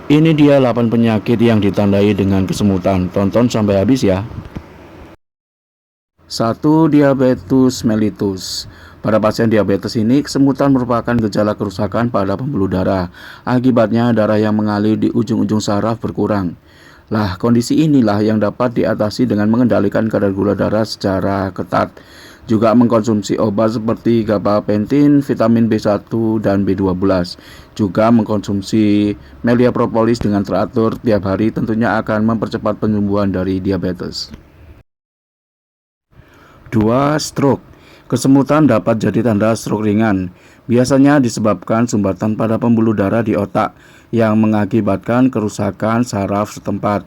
Ini dia 8 penyakit yang ditandai dengan kesemutan. Tonton sampai habis ya. 1. Diabetes mellitus. Pada pasien diabetes ini, kesemutan merupakan gejala kerusakan pada pembuluh darah. Akibatnya, darah yang mengalir di ujung-ujung saraf berkurang. Lah, kondisi inilah yang dapat diatasi dengan mengendalikan kadar gula darah secara ketat. Juga mengkonsumsi obat seperti gabapentin, vitamin B1 dan B12. Juga mengkonsumsi melia propolis dengan teratur tiap hari tentunya akan mempercepat penyembuhan dari diabetes. 2. Stroke. Kesemutan dapat jadi tanda stroke ringan. Biasanya disebabkan sumbatan pada pembuluh darah di otak yang mengakibatkan kerusakan saraf setempat.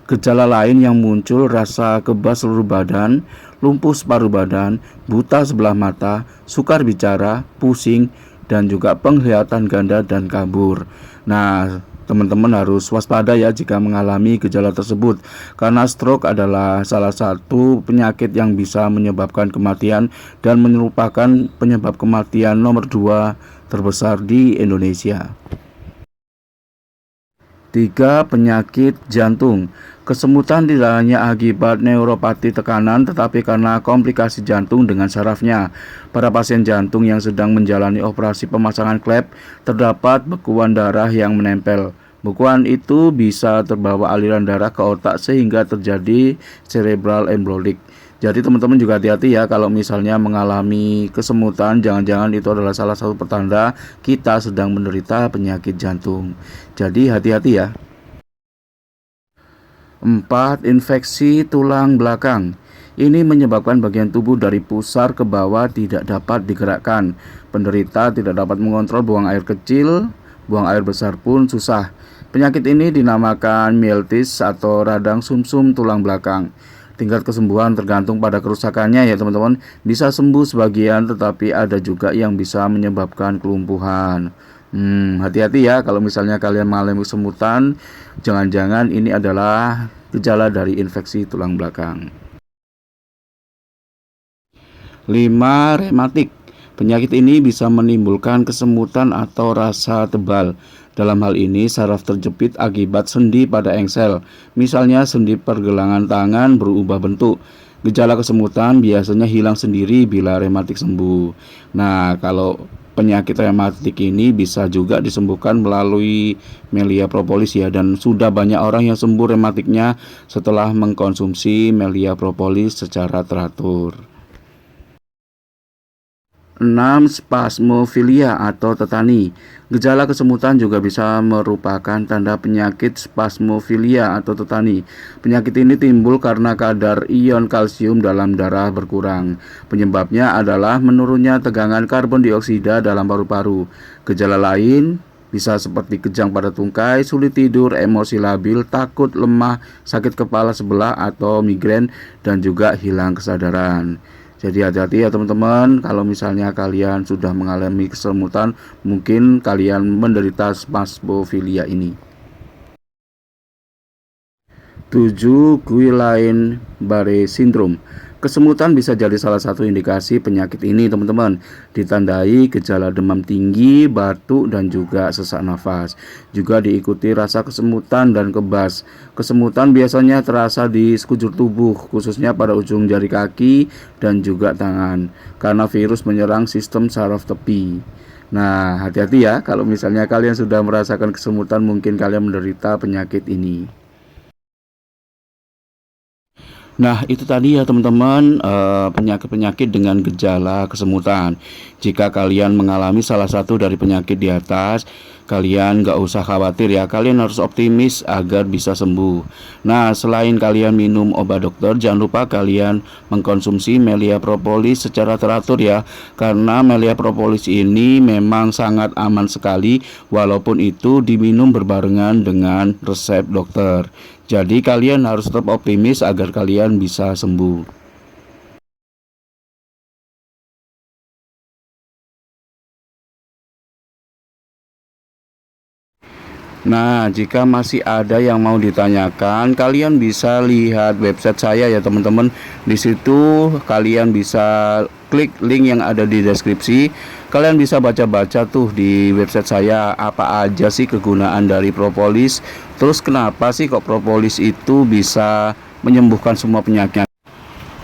Gejala lain yang muncul rasa kebas seluruh badan, lumpuh separuh badan, buta sebelah mata, sukar bicara, pusing, dan juga penglihatan ganda dan kabur. Nah, teman-teman harus waspada ya jika mengalami gejala tersebut, karena stroke adalah salah satu penyakit yang bisa menyebabkan kematian dan merupakan penyebab kematian nomor 2 terbesar di Indonesia. 3. Penyakit jantung. Kesemutan tidak hanya akibat neuropati tekanan, tetapi karena komplikasi jantung dengan sarafnya. Pada pasien jantung yang sedang menjalani operasi pemasangan klep, terdapat bekuan darah yang menempel. Bekuan itu bisa terbawa aliran darah ke otak sehingga terjadi cerebral embolik. Jadi teman-teman juga hati-hati ya kalau misalnya mengalami kesemutan, jangan-jangan itu adalah salah satu pertanda kita sedang menderita penyakit jantung. Jadi hati-hati ya. 4. Infeksi tulang belakang. Ini menyebabkan bagian tubuh dari pusar ke bawah tidak dapat digerakkan. Penderita tidak dapat mengontrol buang air kecil, buang air besar pun susah. Penyakit ini dinamakan mielitis atau radang sumsum tulang belakang. Tingkat kesembuhan tergantung pada kerusakannya ya teman-teman. Bisa sembuh sebagian, tetapi ada juga yang bisa menyebabkan kelumpuhan. Hati-hati ya kalau misalnya kalian mengalami kesemutan, jangan-jangan ini adalah gejala dari infeksi tulang belakang. 5. Rematik. Penyakit ini bisa menimbulkan kesemutan atau rasa tebal. Dalam hal ini, saraf terjepit akibat sendi pada engsel. Misalnya sendi pergelangan tangan berubah bentuk. Gejala kesemutan biasanya hilang sendiri bila rematik sembuh. Nah, kalau penyakit rematik ini bisa juga disembuhkan melalui melia propolis ya, dan sudah banyak orang yang sembuh rematiknya setelah mengkonsumsi melia propolis secara teratur. 6. Spasmofilia atau tetani. Gejala kesemutan juga bisa merupakan tanda penyakit spasmofilia atau tetani. Penyakit ini timbul karena kadar ion kalsium dalam darah berkurang. Penyebabnya adalah menurunnya tegangan karbon dioksida dalam paru-paru. Gejala lain bisa seperti kejang pada tungkai, sulit tidur, emosi labil, takut, lemah, sakit kepala sebelah atau migrain, dan juga hilang kesadaran. Jadi hati-hati ya teman-teman, kalau misalnya kalian sudah mengalami kesemutan, mungkin kalian menderita spasmofilia ini. 7. Guillain-Barré syndrome. Kesemutan bisa jadi salah satu indikasi penyakit ini teman-teman. Ditandai gejala demam tinggi, batuk, dan juga sesak nafas. Juga diikuti rasa kesemutan dan kebas. Kesemutan biasanya terasa di sekujur tubuh, khususnya pada ujung jari kaki dan juga tangan, karena virus menyerang sistem saraf tepi. Nah, hati-hati ya kalau misalnya kalian sudah merasakan kesemutan, mungkin kalian menderita penyakit ini. Nah, itu tadi ya teman-teman, penyakit-penyakit dengan gejala kesemutan. Jika kalian mengalami salah satu dari penyakit di atas, kalian gak usah khawatir ya. Kalian harus optimis agar bisa sembuh. Nah, selain kalian minum obat dokter, jangan lupa kalian mengkonsumsi melia propolis secara teratur ya. Karena melia propolis ini memang sangat aman sekali, walaupun itu diminum berbarengan dengan resep dokter. Jadi kalian harus tetap optimis agar kalian bisa sembuh. Nah, jika masih ada yang mau ditanyakan, kalian bisa lihat website saya ya teman-teman. Di situ kalian bisa klik link yang ada di deskripsi. Kalian bisa baca-baca tuh di website saya apa aja sih kegunaan dari propolis. Terus kenapa sih kok propolis itu bisa menyembuhkan semua penyakit.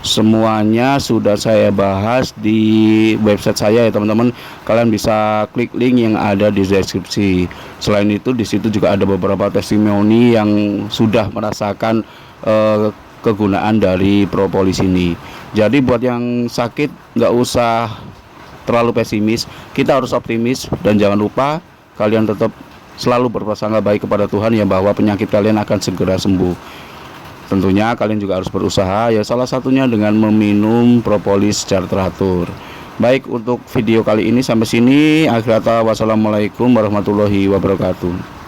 Semuanya sudah saya bahas di website saya ya teman-teman. Kalian bisa klik link yang ada di deskripsi. Selain itu di situ juga ada beberapa testimoni yang sudah merasakan kegunaan dari propolis ini. Jadi buat yang sakit nggak usah terlalu pesimis, kita harus optimis dan jangan lupa kalian tetap selalu berprasangka baik kepada Tuhan ya, bahwa penyakit kalian akan segera sembuh. Tentunya kalian juga harus berusaha ya, salah satunya dengan meminum propolis secara teratur. Baik, untuk video kali ini sampai sini. Akhir kata, wassalamualaikum warahmatullahi wabarakatuh.